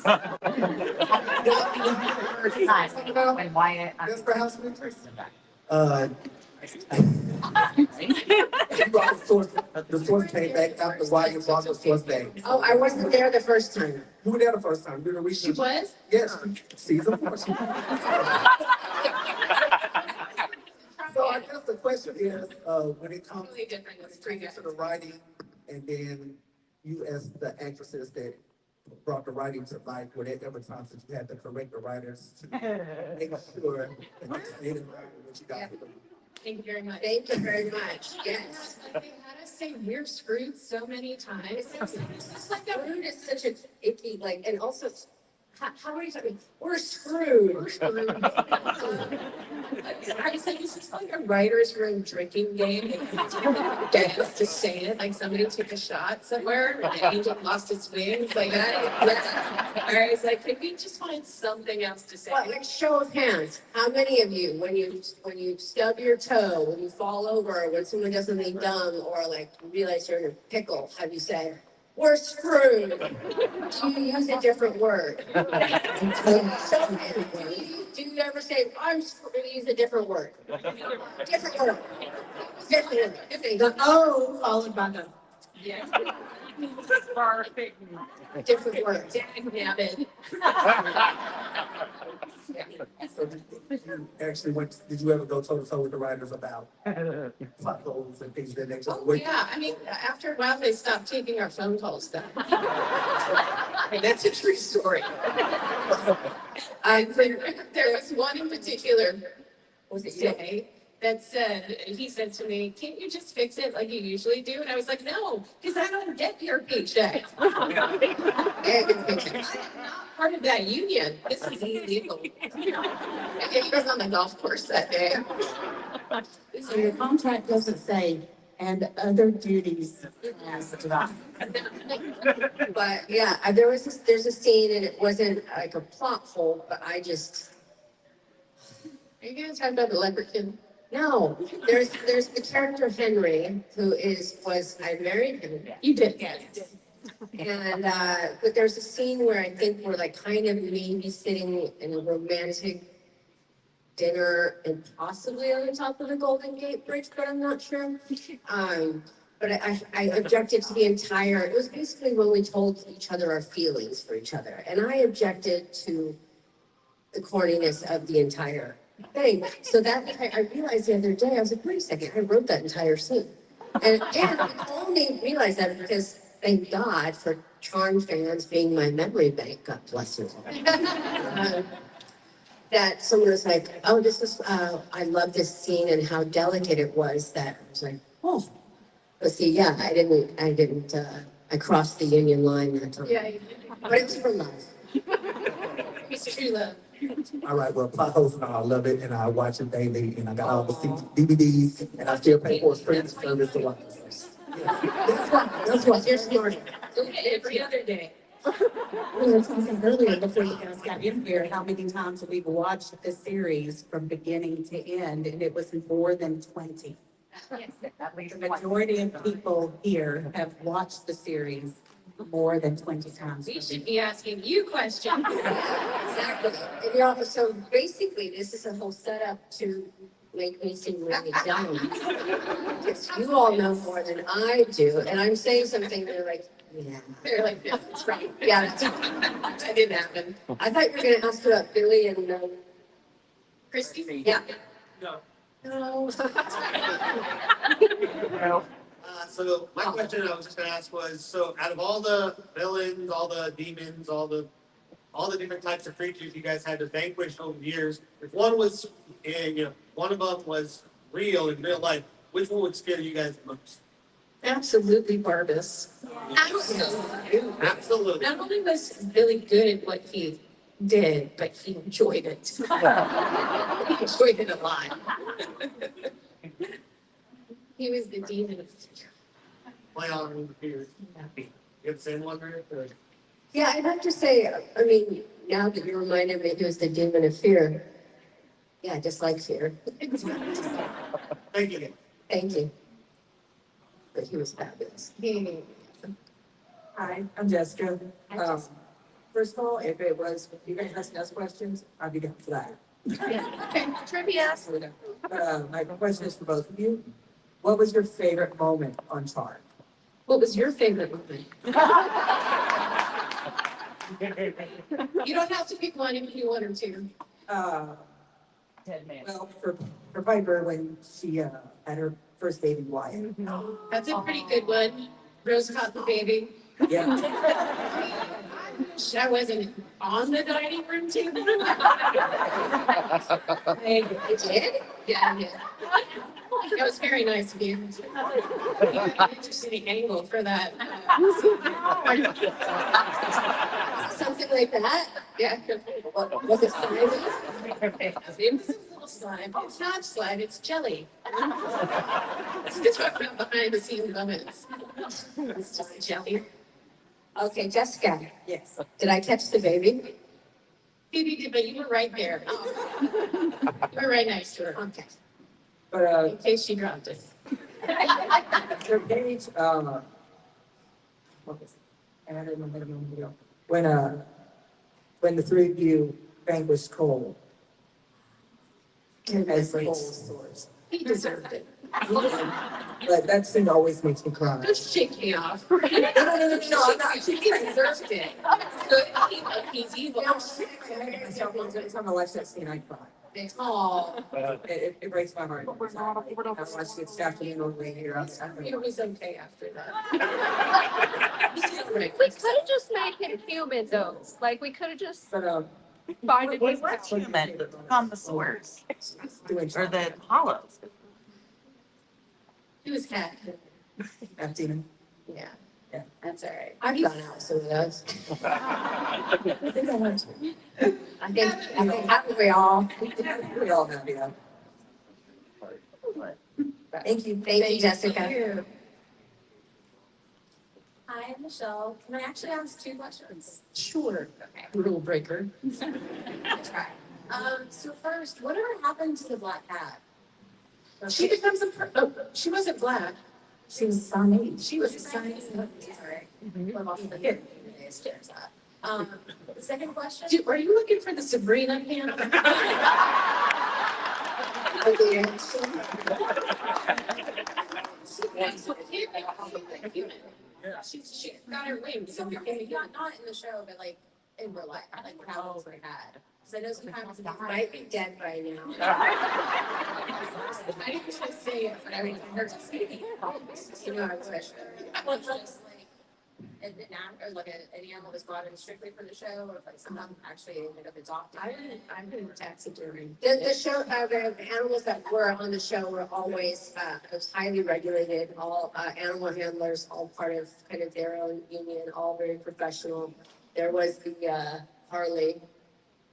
And Wyatt. That's perhaps an interest. Uh, he brought the source came back after Wyatt brought the source back. Oh, I wasn't there the first time. You were there the first time. You were the She was? Yes, season 4. So I guess the question is, when it comes Totally different than three guys. to the writing, and then you as the actresses that brought the writing to life, were there ever times that you had to correct the writers to make sure that they didn't write what you got? Thank you very much. Thank you very much. Yes. They had us say we're screwed so many times. It's just like screwed is such a icky, like, and also, how many times? We're screwed. We're screwed. I was like, is this like a writer's room drinking game? Get us to say it, like somebody took a shot somewhere and the angel lost its wings, like that. Yeah. I was like, could we just find something else to say? Well, like show of hands. How many of you, when you stub your toe, when you fall over, when someone does something dumb, or like you realize you're in a pickle, have you said, "We're screwed"? Do you use a different word? Show of hands. Do you ever say, "I'm screwed"? Use a different word. Different word. Different word. The O followed by the Perfect. different word. Damn it. So did you actually did you ever go toe to toe with the writers about plot holes and things of that nature? Oh, yeah. I mean, after a while, they stopped taking our phone calls then. I mean, that's a true story. There was one in particular, was it Jay, that said, he said to me, "Can't you just fix it like you usually do?" And I was like, "No, because I don't get your paycheck." I'm not part of that union. This is illegal. He was on the golf course that day. So your contract doesn't say, "and other duties as done." But yeah, there's a scene and it wasn't like a plot hole, but I just. Are you gonna talk about the leopard kid? No, there's the character Henry who I married him. You did, yes. And but there's a scene where I think we're like kind of maybe sitting in a romantic dinner and possibly on the top of the Golden Gate Bridge, but I'm not sure. But I objected to the entire, it was basically when we told each other our feelings for each other. And I objected to the corniness of the entire thing. So that I realized the other day, I was like, wait a second, I wrote that entire scene. And I only realized that because thank God for Charm fans being my memory bank, God bless you. That someone was like, oh, I love this scene and how delicate it was, that I was like, oh. But see, yeah, I crossed the union line that time. Yeah, you did. But it was for love. It's true love. All right, well, plot holes and all, I love it, and I watch it daily, and I got all the DVDs, and I still pay for a streaming service to watch it. Yeah. That's what you're smart. Every other day. We were talking earlier before you guys got in here, how many times we've watched the series from beginning to end, and it was more than 20. Yes, at least The majority of people here have watched the series more than 20 times. We should be asking you questions. Exactly. And you're also, so basically, this is a whole setup to make me seem really dumb. Because you all know more than I do, and I'm saying something, they're like, yeah. They're like, yeah, that's right. Yeah, that didn't happen. I thought you were going to ask about Billy and Christy. Yeah. No. No. So my question I was just gonna ask was, so out of all the villains, all the demons, all the different types of creatures you guys had to vanquish over the years, if one was, one of them was real in real life, which one would scare you guys the most? Absolutely Barbus. Absolutely. Absolutely. Not only was Billy good at what he did, but he enjoyed it. He enjoyed it a lot. He was the demon of fear. Play on the fears. You have the same one, right? Or- Yeah, I'd have to say, I mean, now that you reminded me he was the demon of fear, yeah, I dislike fear. Thank you. Thank you. But he was fabulous. Hi, I'm Jessica. First of all, if it was, if you guys asked us questions, I'd be down for that. Okay, trivia. My question is for both of you. What was your favorite moment on Charmed? What was your favorite movie? You don't have to pick one if you want to. Uh, Dead man. well, for Piper, when she, had her first baby Wyatt. That's a pretty good one. Rose cotton baby. Yeah, I wish I wasn't on the dining room table. I did? Yeah, I did. That was very nice of you. Interesting angle for that. Something like that? Yeah. Was it slimy? It was a little slime. It's not slime, it's jelly. It's talking about behind the scenes moments. It's just jelly. Okay, Jessica, yes. did I catch the baby? You did, but you were right there. Oh. You were right next to her. Okay. But, In case she dropped it. your page, what was it? I had it in my head a moment ago. When the three of you vanquished Cole as Cole's source. He deserved it. But that scene always makes me cry. Just shake me off. No, I'm not. He deserved it. Good evil, he's evil. It's on the left side scene, I cry. Oh, It breaks my heart. I watched it this afternoon on the way here. it was okay after that. We could have just made him human though. Like we could have just But, found it. What's human? Connoisseurs doing or the hollows? He was cat. acting. Yeah. Yeah. That's all right. I've gone out some of those. I think I want to. I think haven't we all? We all have, yeah. Thank you. Thank you, Jessica. Hi, I'm Michelle. Can I actually ask 2 questions? Sure. Okay, Rule breaker. I'll try. So first, whatever happened to the black cat? She becomes she wasn't black. She was Siamese. She was a Siamese. Sorry. Mhm. We're off the stairs that. The second question. Are you looking for the Sabrina panel? She got her wings and became a human. Not in the show, but like in real life, like what happens with a cat? Because I know sometimes She might be dead by now. I didn't just say it, but I mean, I heard say it. You know, I was like, Well, just like an or like an animal that's brought in strictly for the show, or if like someone actually ended up adopting. I'm in taxidermy. The show, the animals that were on the show were always, it was highly regulated, all, animal handlers, all part of kind of their own union, all very professional. There was the, Harley,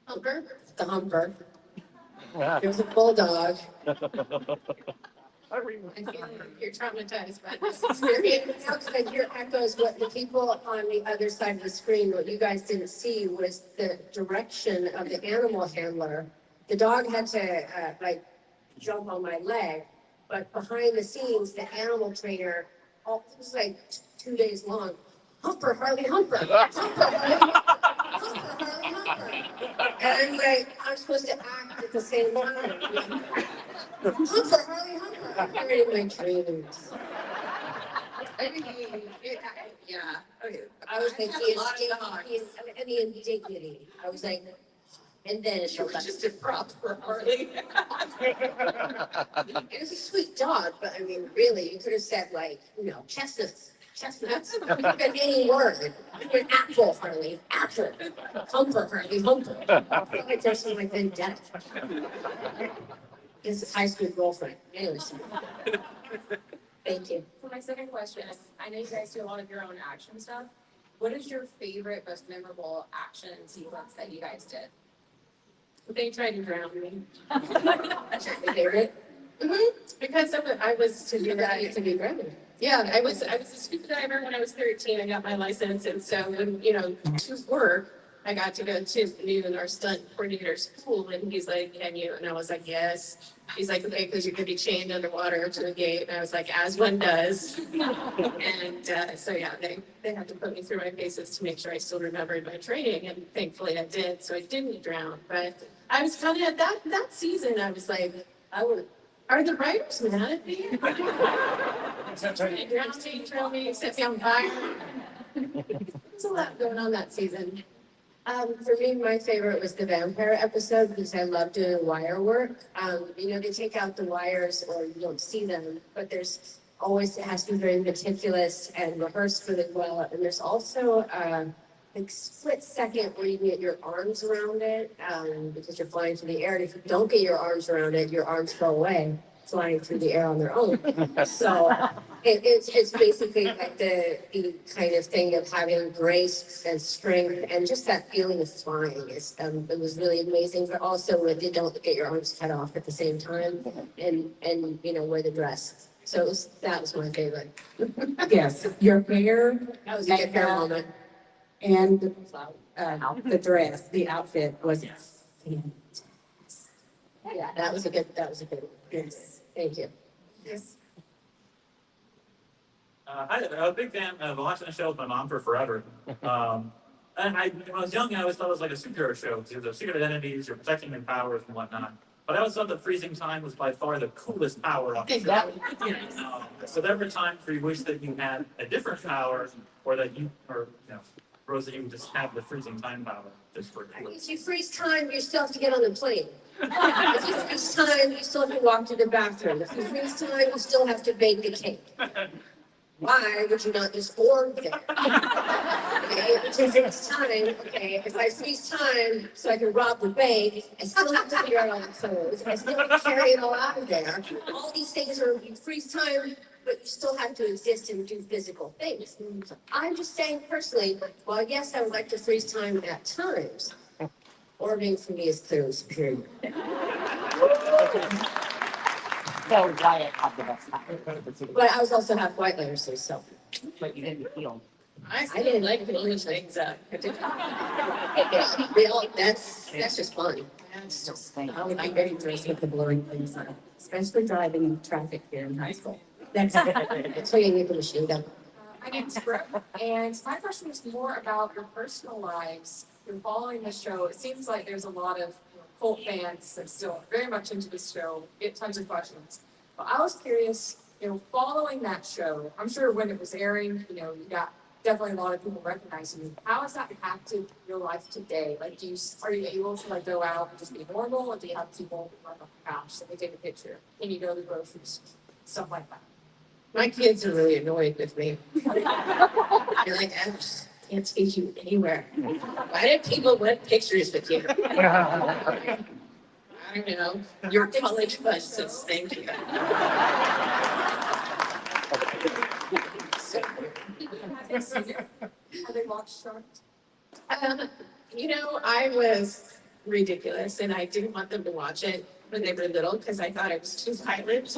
Humper? the Humper. There was a bulldog. I feel like you're traumatized by this experience. Now, 'cause I hear echoes, what the people on the other side of the screen, what you guys didn't see was the direction of the animal handler. The dog had to, like, jump on my leg, but behind the scenes, the animal trainer, it was like 2 days long. Humper, Harley, Humper, Humper, Harley, Humper, Harley, Humper. And I'm like, I'm supposed to act at the same time. Humper, Harley, Humper. I'm in my dreams. I mean, yeah. I was like, I had the a lot of dogs. indignity. I was like, and then it She was just a prop for Harley. was a sweet dog, but I mean, really, you could have said like, chestnuts. It could have been any word. It could have been apple, Harley, apple. Humper, Harley, Humper. I feel like there's some like vendetta. His high school girlfriend. Anyways. Thank you. For my second question, I know you guys do a lot of your own action stuff. What is your favorite, most memorable action sequence that you guys did? They tried to drown me. That's your favorite? Because I was to be grounded. Yeah, I was a scuba diver when I was 13. I got my license, and so when to work, I got to go to Noon, our stunt coordinator's pool, and he's like, "Can you?" And I was like, "Yes." He's like, okay, because you're gonna be chained underwater to a gate. And I was like, as one does. And so yeah, they had to put me through my paces to make sure I still remembered my training, and thankfully I did, so I didn't drown. But I was kind of that season. I was like, are the writers mad at me? Drowning, throw me, set me on fire. There's a lot going on that season. For me, my favorite was the vampire episode because I love doing wire work. You know, they take out the wires or you don't see them, but there's always, it has to be very meticulous and rehearsed really well. And there's also like split second where you get your arms around it because you're flying through the air. And if you don't get your arms around it, your arms go away flying through the air on their own. So it's basically like the kind of thing of having grace and strength and just that feeling of flying. It was really amazing, but also when you don't get your arms cut off at the same time and you know, wear the dress. So that was my favorite. Yes, your hair That was a good hair moment. and the dress, the outfit was Yeah, that was a good one. yes. Thank you. Yes. I'm a big fan of watching the show with my mom for forever. And when I was young, I always thought it was like a superhero show. Because there's secret identities, you're protecting your powers and whatnot. But I always thought that freezing time was by far the coolest power on the show. So there were times where you wish that you had a different power, or that you, or you know, Rose, that you would just have the freezing time power just for. If you freeze time, you still have to get on the plane. If you freeze time, you still have to walk to the bathroom. If you freeze time, you still have to bake the cake. Why would you not just orb there? Okay, if you freeze time, okay, if I freeze time so I can rob the bank, I still have to figure out all the clothes. I still have to carry it all out of there. All these things are, you freeze time, but you still have to exist and do physical things. I'm just saying personally, well, I guess I would like to freeze time at times. Orbing for me is clearly superior. So Wyatt had the best time. But I was also half white later, so. But you didn't feel. I didn't like pulling things up. That's just fun. It's just think. I would be very interested with the blowing things up, especially driving in traffic here in Huntsville. That's why you need the machine gun. My name's Brooke, and my question is more about your personal lives. You're following the show. It seems like there's a lot of cult fans that still are very much into this show, get tons of questions. But I was curious, you know, following that show, I'm sure when it was airing, you know, you got definitely a lot of people recognizing you. How has that impacted your life today? Like, are you able to like go out and just be normal, or do you have people run on the couch that they take a picture? Can you go to the groceries, stuff like that? My kids are really annoyed with me. They're like, I just can't see you anywhere. Why did people want pictures with you? I don't know. Your college bus says thank you. Have they watched Sharks? You know, I was ridiculous and I didn't want them to watch it when they were little because I thought it was too violent.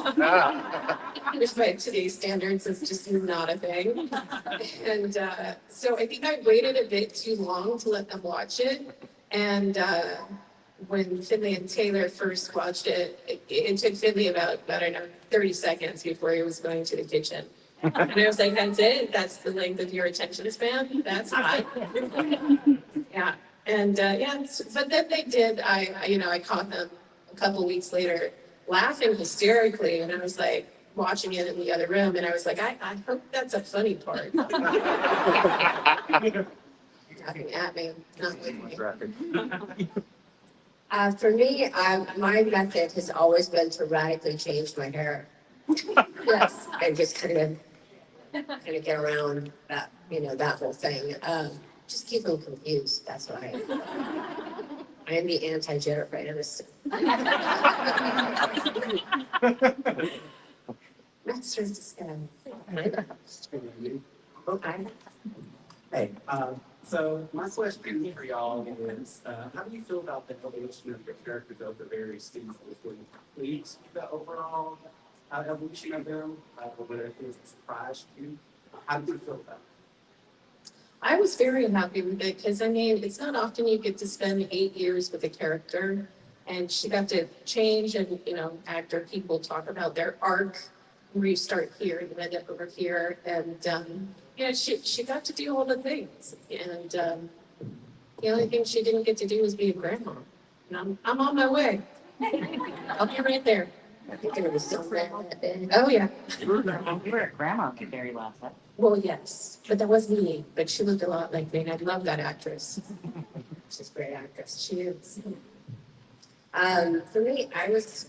Which by today's standards is just not a thing. And so I think I waited a bit too long to let them watch it. And when Finley and Taylor first watched it, it took Finley about, I don't know, 30 seconds before he was going to the kitchen. And I was like, that's it? That's the length of your attention span? That's hot. Yeah. And but then they did, I caught them a couple weeks later laughing hysterically. And I was like watching it in the other room. And I was like, I hope that's a funny part. Laughing at me, not with me. For me, my method has always been to radically change my hair. Yes, and just kind of get around that, that whole thing. Just keep them confused. That's what I am the anti-Jennifer Aniston. Master's disguise. Hey, so my question for y'all is, how do you feel about the evolution of your characters over the various seasons? Please, the overall evolution of them, whether it surprised you, how do you feel about it? I was very happy with it because, I mean, it's not often you get to spend 8 years with a character And she got to change and, actor people talk about their arc, where you start here and end up over here. And, she got to do all the things. And, the only thing she didn't get to do was be a grandma. And I'm on my way. I'll be right there. I think it was so bad that day. Oh, yeah. You were at grandma at the very last episode. Well, yes, but that was me, but she looked a lot like me, and I love that actress. She's a great actress, she is. For me, I was,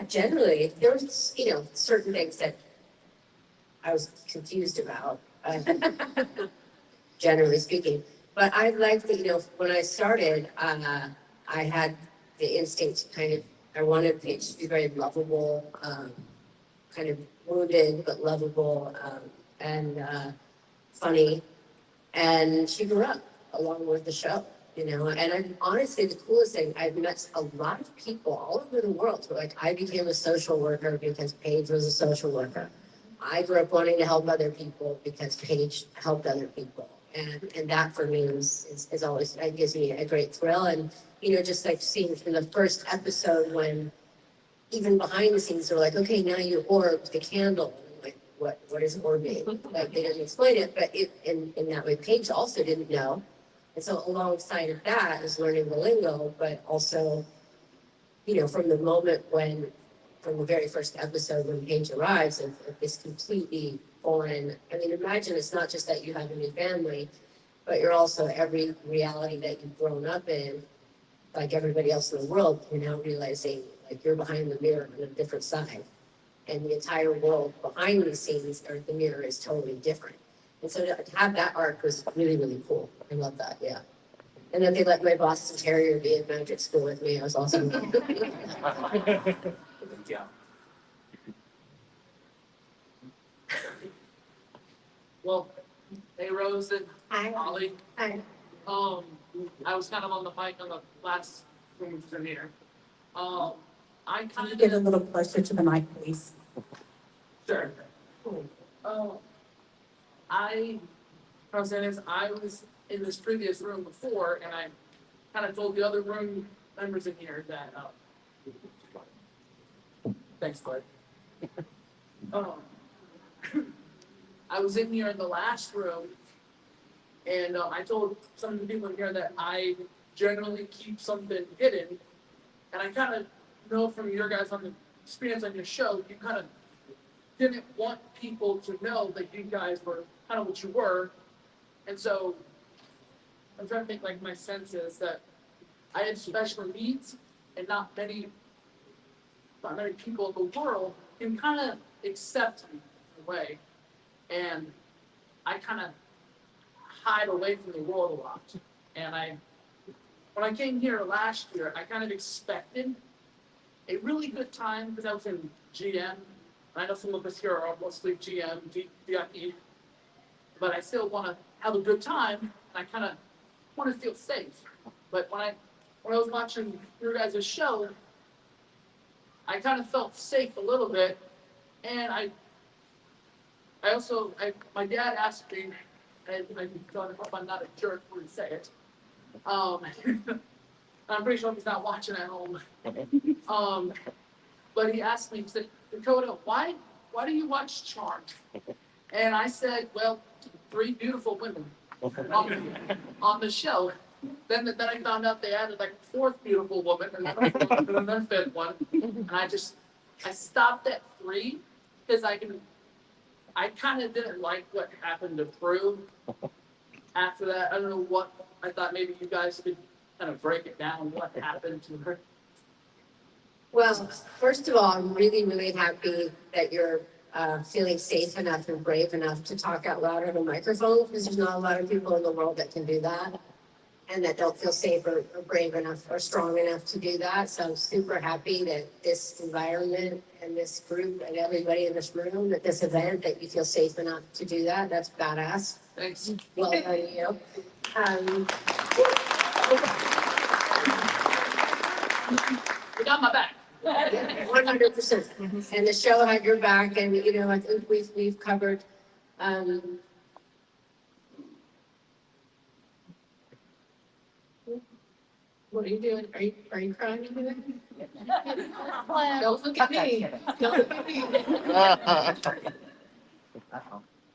generally, there was, certain things that I was confused about, generally speaking. But I liked that, when I started, I had the instinct to I wanted Paige to be very lovable, kind of wounded, but lovable, and funny. And she grew up along with the show, and honestly, the coolest thing, I've met a lot of people all over the world who I became a social worker because Paige was a social worker. I grew up wanting to help other people because Paige helped other people. And that for me is always, it gives me a great thrill. And, just seeing from the first episode when even behind the scenes, they're like, okay, now you orbed the candle. Like, what is orbing? Like, they didn't explain it, but in that way, Paige also didn't know. And so alongside of that is learning the lingo, but also, from the moment from the very first episode when Paige arrives, of this completely foreign, imagine it's not just that you have a new family, but you're also every reality that you've grown up in, like everybody else in the world, you're now realizing you're behind the mirror on a different side. And the entire world behind the scenes or the mirror is totally different. And so to have that arc was really, really cool. I love that, yeah. And then they let my Boston Terrier be in magic school with me. I was awesome. Yeah. Well, hey Rose and Hi. Holly. Hi. I was kind of on the mic on the last room from here. I Can kind you of get a little closer to the mic, please? sure. I was saying is I was in this previous room before, and I kind of told the other room members in here that. Thanks, bud. I was in here in the last room, and I told some of the people in here that I generally keep something hidden, and I kind of know from your guys on the experience on your show, you kind of didn't want people to know that you guys were kind of what you were, and so I'm trying to think my sense is that I had special needs, and not many people in the world can kind of accept me in a way. And I kind of hide away from the world a lot. And when I came here last year, I kind of expected a really good time because I was in GM. And I know some of us here are mostly GM, VIP, but I still want to have a good time. And I kind of want to feel safe. But when I was watching your guys' show, I kind of felt safe a little bit. And my dad asked me, and I hope I'm not a jerk when I say it. I'm pretty sure he's not watching at home. But he asked me, he said, Dakota, why do you watch Charmed? And I said, well, 3 beautiful women on the show. Then I found out they added a 4th beautiful woman and then a 5th one. And I stopped at 3 because I kind of didn't like what happened to Prue after that. I don't know what, I thought maybe you guys could kind of break it down, what happened to her. Well, first of all, I'm really, really happy that you're feeling safe enough and brave enough to talk out loud on a microphone, because there's not a lot of people in the world that can do that and that don't feel safe or brave enough or strong enough to do that. So I'm super happy that this environment and this group and everybody in this room, at this event, that you feel safe enough to do that. That's badass. Thanks. Well done, you. You got my back. 100%. And the show had your back, and I think we've covered What are you doing? Are you crying into it? Don't look at me. Don't look at me.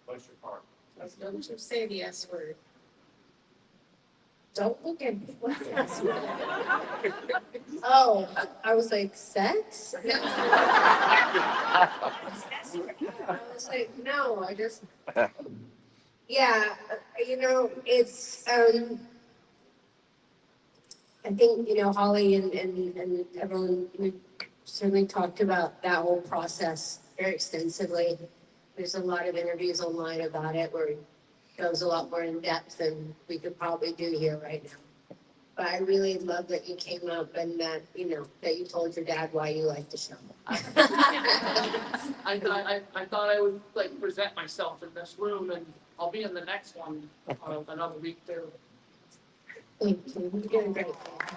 What's your part? Don't you say the S word. Don't look at me. What's the S word? Oh, I was like, sex? I was like, no, I just, yeah, it's, I think, Holly and everyone, we certainly talked about that whole process very extensively. There's a lot of interviews online about it where it goes a lot more in depth than we could probably do here right now. But I really love that you came up and that, that you told your dad why you like the show. I thought I would like present myself in this room, and I'll be in the next one, another week too. Thank you. You're doing great.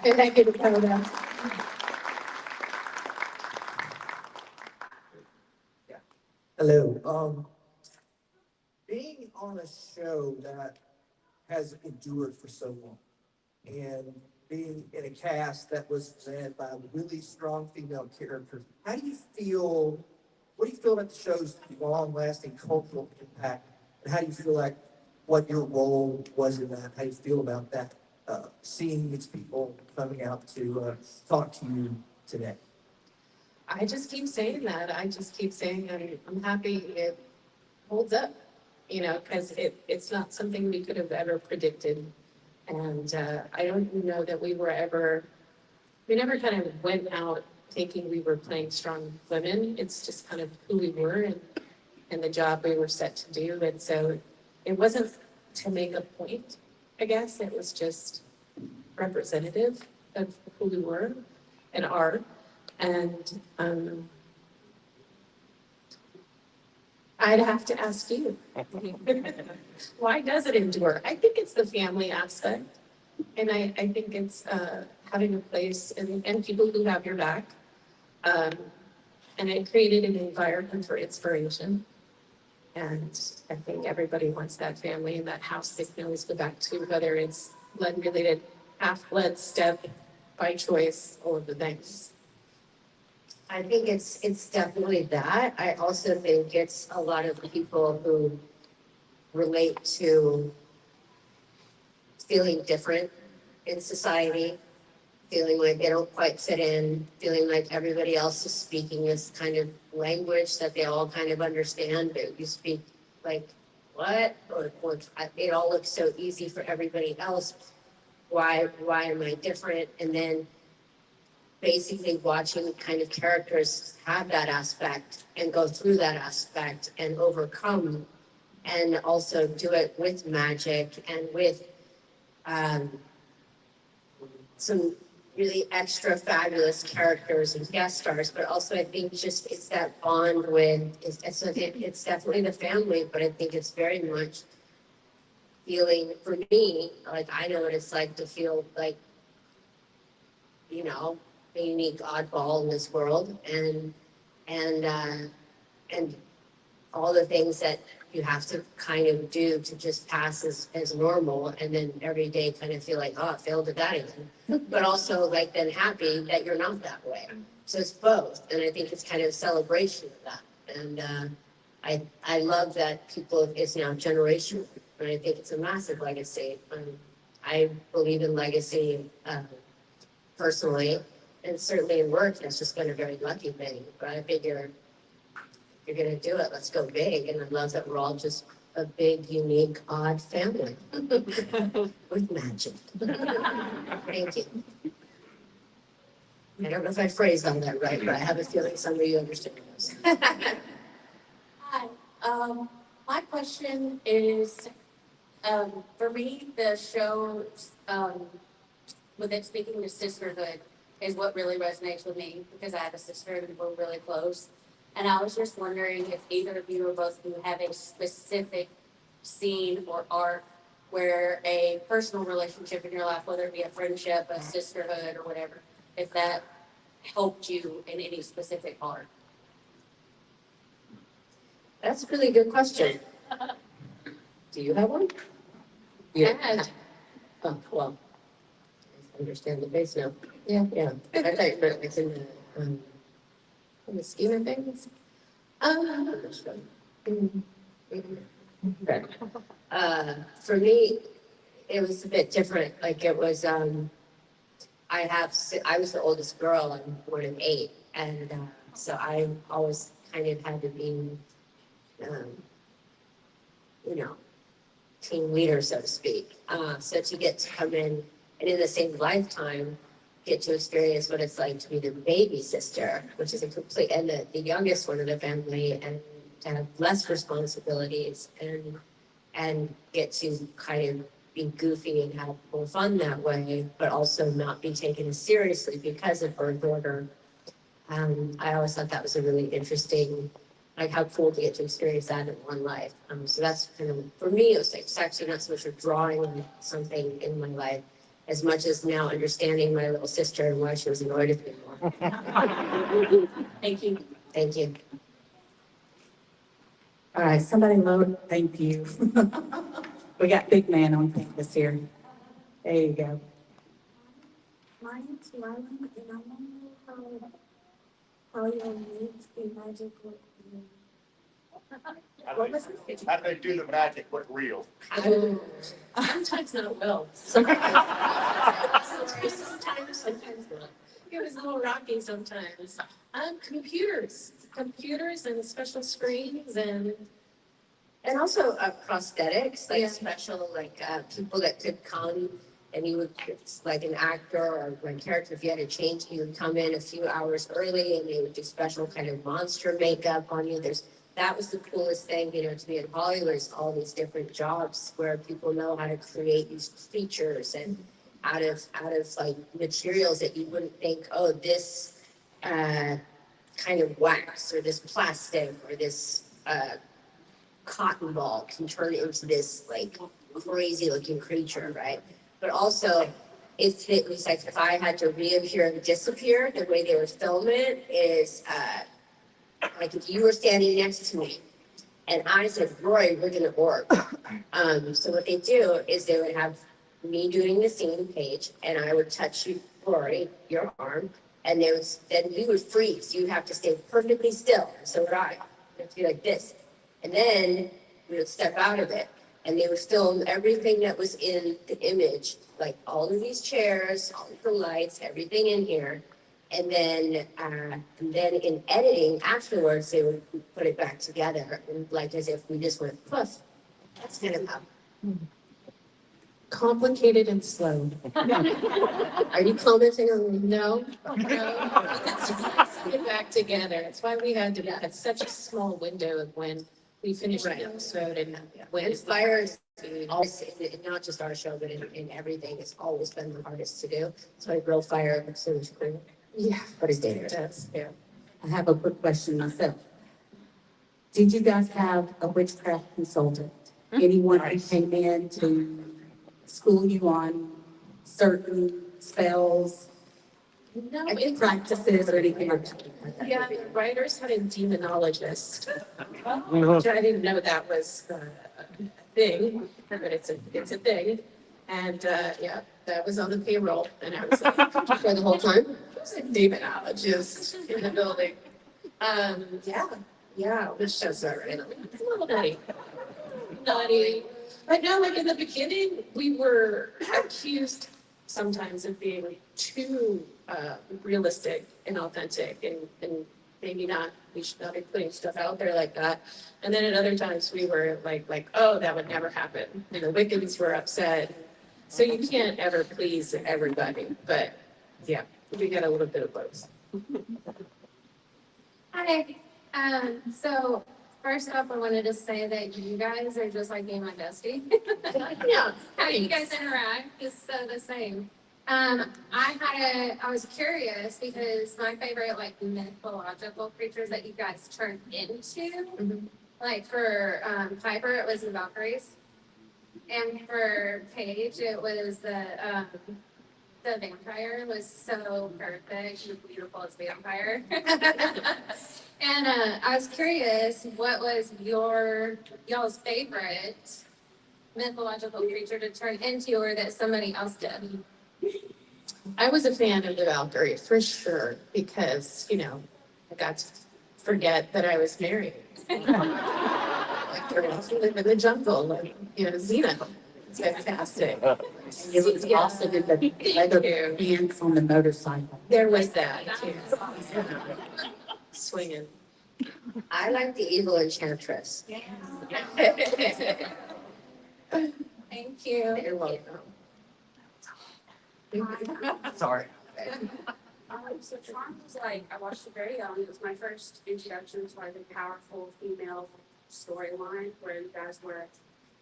And I get proud of. Hello. Being on a show that has endured for so long and being in a cast that was led by really strong female characters, how do you feel? What do you feel about the show's long-lasting cultural impact? And how do you feel like what your role was in that? How do you feel about that? Seeing these people coming out to talk to you today. I just keep saying that. I just keep saying I'm happy it holds up, because it's not something we could have ever predicted. And I don't know that we never kind of went out thinking we were playing strong women. It's just kind of who we were and the job we were set to do. And so it wasn't to make a point, I guess. It was just representative of who we were and are. And I'd have to ask you, why does it endure? I think it's the family aspect. And I think it's having a place and people who have your back. And it created an environment for inspiration. And I think everybody wants that family and that house they can always go back to, whether it's blood-related, half-blood, step, by choice, all of the things. I think it's definitely that. I also think it's a lot of people who relate to feeling different in society, feeling like they don't quite fit in, feeling like everybody else is speaking this kind of language that they all kind of understand, but you speak like, what? Or it all looks so easy for everybody else. Why am I different? And then basically watching kind of characters have that aspect and go through that aspect and overcome, and also do it with magic and with some really extra fabulous characters and guest stars, but also I think just it's that bond with, it's definitely the family, but I think it's very much feeling, for me, like I know what it's like to feel like, a unique oddball in this world, and all the things that you have to kind of do to just pass as normal, and then every day kind of feel like, oh, I failed at that again. But also like then happy that you're not that way. So it's both. And I think it's kind of a celebration of that. And I love that it's now generational. And I think it's a massive legacy. I believe in legacy personally, and certainly in work, it's just been a very lucky thing. But I figure you're going to do it, let's go big. And I love that we're all just a big, unique, odd family with magic. Thank you. I don't know if I phrased all that right, but I have a feeling some of you understand this. Hi, my question is, for me, the show, with it speaking to sisterhood is what really resonates with me, because I have a sister and we're really close. And I was just wondering if either of you or both of you have a specific scene or arc where a personal relationship in your life, whether it be a friendship, a sisterhood, or whatever, if that helped you in any specific arc. That's a really good question. Do you have one? Yeah. Oh, well. understand the face now. Yeah. I thought you meant like in the scheme of things. Okay. For me, it was a bit different. Like it was, I was the oldest girl. I'm one of 8, and so I always kind of had to be, um, you know, team leader, so to speak. So to get to come in and in the same lifetime, get to experience what it's like to be the baby sister, which is a complete, and the youngest one in the family, and to have less responsibilities and get to kind of be goofy and have more fun that way, but also not be taken as seriously because of birth order. I always thought that was a really interesting, like how cool to get to experience that in one life. So that's kind of, for me, it was like, it's actually not so much of drawing on something in my life as much as now understanding my little sister and why she was annoyed with me more. Thank you. Thank you. All right, somebody vote, thank you. We got big man on campus here. There you go. My name's Rylan, and I want to know how your makes the magic look real. What was it? How do they do the magic look real? Sometimes not well. Sometimes not. It was a little rocky sometimes. Computers and special screens and also prosthetics, like special, like people that could come and you would, it's like an actor or my character, if you had to change, you would come in a few hours early and they would do special kind of monster makeup on you. That was the coolest thing, you know, to be in Hollywood, is all these different jobs where people know how to create these creatures and out of like materials that you wouldn't think, oh, this kind of wax or this plastic or this cotton ball can turn into this like crazy looking creature, right? But also it was like if I had to reappear and disappear, the way they would film it is like if you were standing next to me and I said, Roy, we're gonna orb. So what they do is they would have me doing the scene page and I would touch you, Rory, your arm, and then we would freeze. You'd have to stay perfectly still. And so would I. You'd have to be like this. And then we would step out of it and they would film everything that was in the image, like all of these chairs, all of the lights, everything in here. And then in editing afterwards, they would put it back together, and like as if we just went poof. That's kind of how. Complicated and slow. Are you commenting on? No, it's put it back together. That's why we had to have such a small window of when we finished the episode and when When fires, always, not just our show, but in everything, it's always been the hardest to do. So I grill fire looks so much cooler, yeah, but it's it dangerous. does, yeah. I have a quick question myself. Did you guys have a witchcraft consultant? Anyone who came in to school you on certain spells, No, practices, or anything like that? yeah, the writers had a demonologist, which I didn't know that was a thing, but it's a thing. And, yeah, that was on the payroll, and I was like, For the whole time? there's a demonologist in the building. Yeah, which does that right? It's a little nutty. But no, like in the beginning, we were accused sometimes of being too realistic and authentic, and maybe not. We should not be putting stuff out there like that. And then at other times, we were like, oh, that would never happen. And the Wiccans were upset. So you can't ever please everybody. But yeah, we got a little bit of both. Hi. So first off, I wanted to say that you guys are just like me and my bestie. Yeah. How you guys interact is so the same. I was curious because my favorite like mythological creatures that you guys turned into, like for Piper, it was the Valkyries, and for Paige, it was the vampire was so perfect. She was beautiful as a vampire. And I was curious, what was y'all's favorite mythological creature to turn into, or that somebody else did? I was a fan of the Valkyrie for sure, because, you know, I got to forget that I was married. Like, we're also live in the jungle, and, you know, Xena. It's fantastic. And it was awesome in the leather pants on the motorcycle. There was that too. Swinging. I like the evil enchantress. Thank you. You're welcome. Sorry. So Charm was like, I watched it very young. It was my first introduction to like a powerful female storyline where you guys were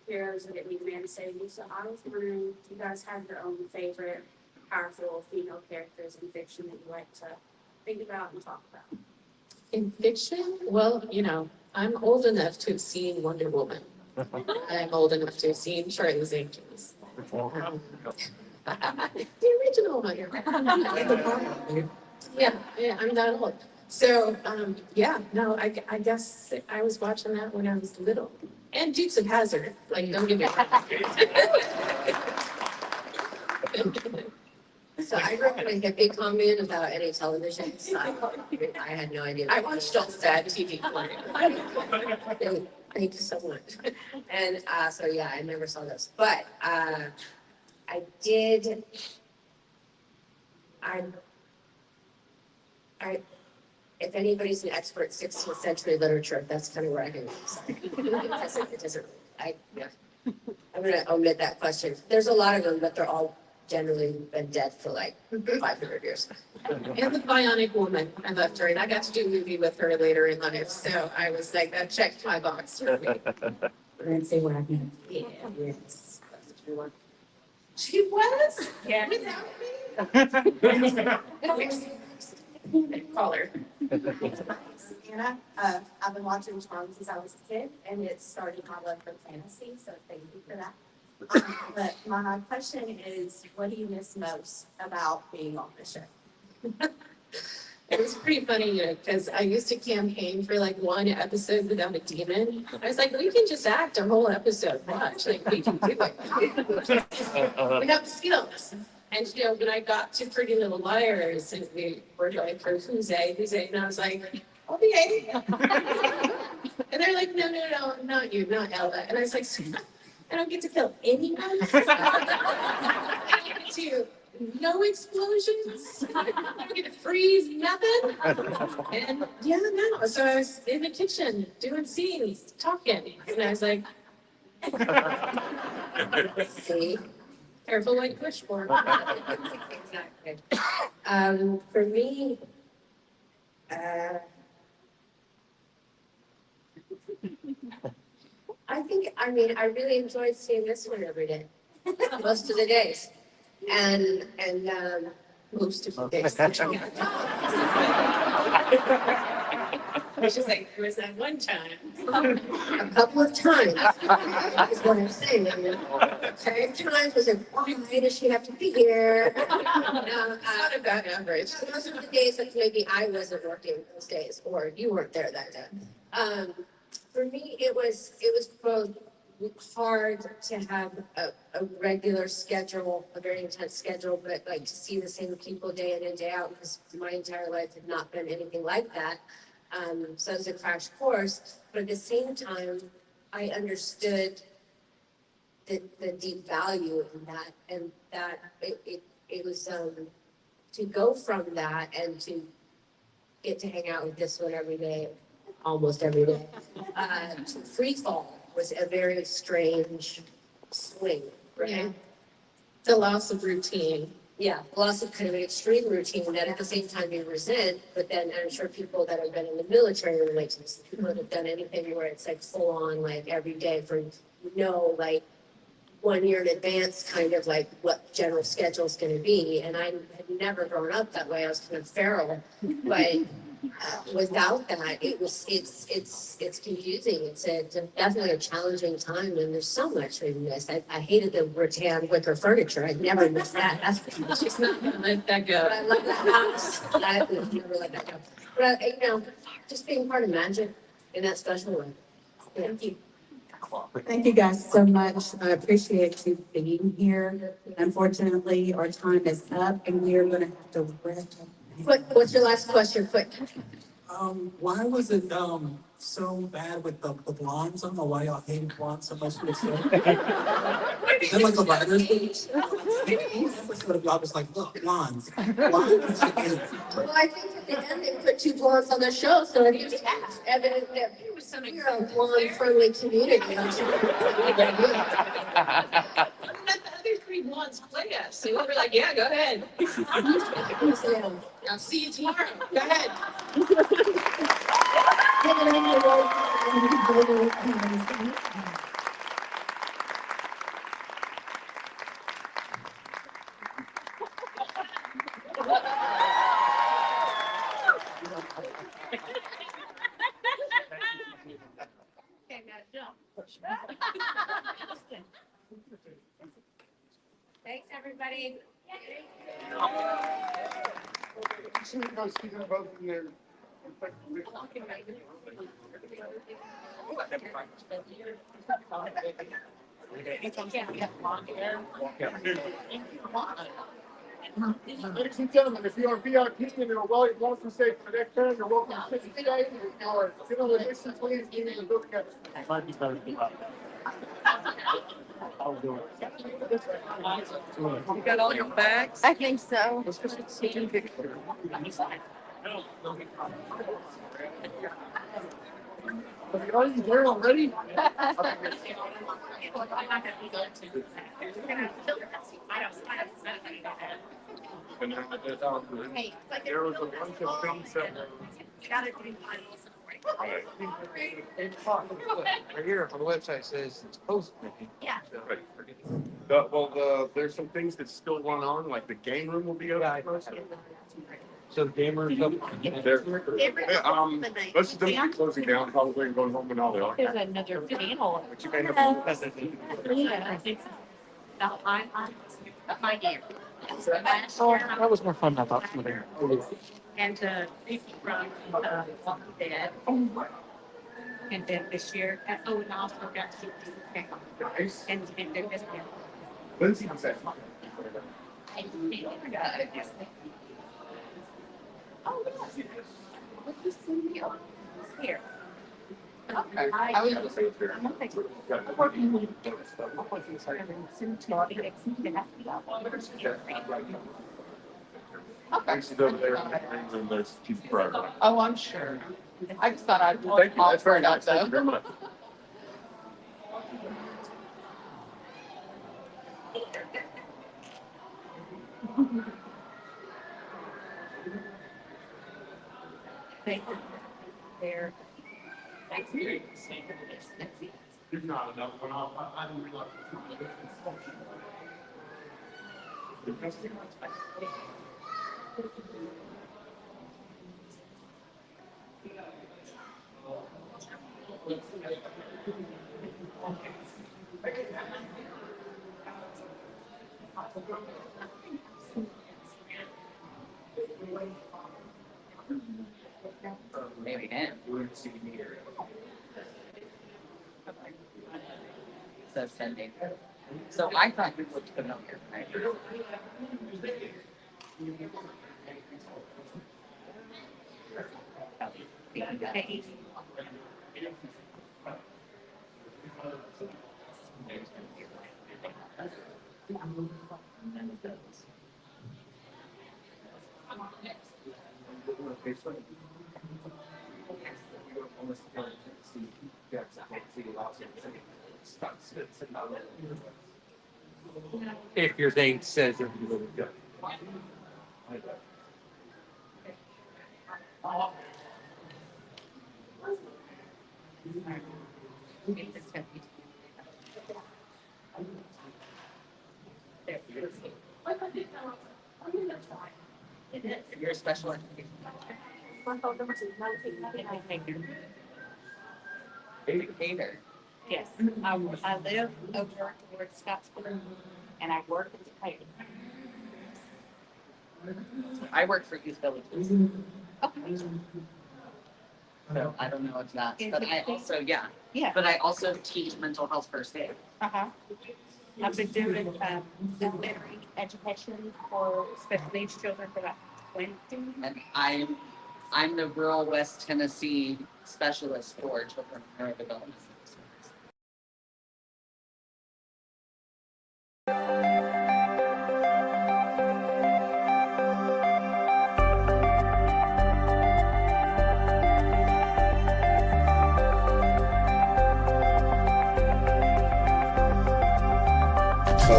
heroes and didn't need a man to save you. So I was wondering if you guys have your own favorite powerful female characters in fiction that you like to think about and talk about. In fiction, well, you know, I'm old enough to have seen Wonder Woman. I'm old enough to have seen Charlie's Angels. The original one. Yeah, yeah, I'm that old. So, yeah, no, I guess I was watching that when I was little. And Dukes of Hazzard, like, don't get me wrong. So I grew up in a hippie commune without any television, so I had no idea. I watched all sad TV. Thank you so much. And so yeah, I never saw those, but I did. If anybody's an expert 16th century literature, that's kind of where I can. It doesn't. Yeah. I'm gonna omit that question. There's a lot of them, but they're all generally been dead for like 500 years. And the Bionic Woman, I loved her, and I got to do a movie with her later in life, so I was like, that checked my box for me. And say what I mean. Yeah. Yes. She was? Yeah. Call her. Anna, I've been watching Charm since I was a kid, and it started my love for fantasy, so thank you for that. But my question is, what do you miss most about being on the show? It was pretty funny, you know, because I used to campaign for like one episode without a demon. I was like, we can just act a whole episode, watch, like we can do it. We have skills. And you know, when I got to Pretty Little Liars and we were going for who's A, and I was like, I'll be A. And they're like, no, not you, not Ella. And I was like, I don't get to kill anyone. I don't get to no explosions. I don't get to freeze nothing. And yeah, no. So I was in the kitchen doing scenes, talking, and I was like, See, careful what you push for. exactly. For me, I really enjoyed seeing this one every day, most of the days. And Most of the days. It's just like, there was that one time. a couple of times is what I'm saying. Okay, times was like, why does she have to be here? Not a bad average. Those are the days that maybe I wasn't working those days, or you weren't there that day. For me, it was both hard to have a regular schedule, a very intense schedule, but like to see the same people day in and day out, because my entire life had not been anything like that. So it was a crash course, but at the same time, I understood the deep value in that, and that it was to go from that and to get to hang out with this one every day, almost every day. To free fall was a very strange swing, right? Yeah. The loss of routine. Yeah, lots of kind of an extreme routine that at the same time you resent, but then I'm sure people that have been in the military relate to this, people that have done anything where it's like full on, like every day for, like 1 year in advance, kind of like what general schedule is going to be. And I had never grown up that way. I was kind of feral, but without that, it's confusing. It's definitely a challenging time, and there's so much we miss. I hated the rattan wicker furniture. I'd never miss that. That's She's not gonna let that go. but I love that house. I would never let that go. But just being part of magic in that special way. Thank you. Thank you guys so much. I appreciate you being here. Unfortunately, our time is up and we are gonna have to wrap up. Quick, what's your last question, quick? Why was it, so bad with the blondes? I don't know why y'all hated blondes so much. Is that like a writer's thing? Episode of y'all was like, look, blondes. Blondes should end. Well, I think at the end they put two blondes on the show, so it's evident that we're a blonde-friendly community. Let the other three blondes play us. So we'll be like, yeah, go ahead. I'll see you tomorrow. Go ahead. Thanks, everybody. Ladies and gentlemen, if you are VIP and you're welcome to stay for the next turn, you're welcome to sit today. Or general admission, please give me the book. Might be better to I'll do it. You got all your bags? I think so. Are you there already? There was a bunch of things that Right here on the website says it's posted. Yeah. there's some things that still run on, like the game room will be open. So the gamers up there. Let's be closing down probably and going home and all that. There's another panel. But you may have. My dear. Oh, that was more fun than I thought. And people from Walking Dead. And then this year, oh, and I also got to Nice. and they're just. Lindsay said. Oh, yes. What you see here? It's here. Okay. I was working with Thanks over there. And there's people forever. Oh, I'm sure. I just thought I'd. Thank you. That's very nice. Thank you very much. There. There's not enough. I didn't realize. Maybe him. So sending. So I thought you would put it on here, right? If your thing says you're really good. You're a special education. Educator. Yes, I live over towards Scottsboro and I work at the paper. I work for Youth Villages. Okay. So I don't know if that's, but I also, yeah, Yeah. but I also teach mental health first aid. I've been doing elementary education for special needs children for about 20. And I'm the rural West Tennessee specialist for children with neurodevelopmental disorders.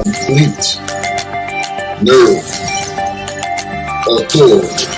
Complete nerve authority.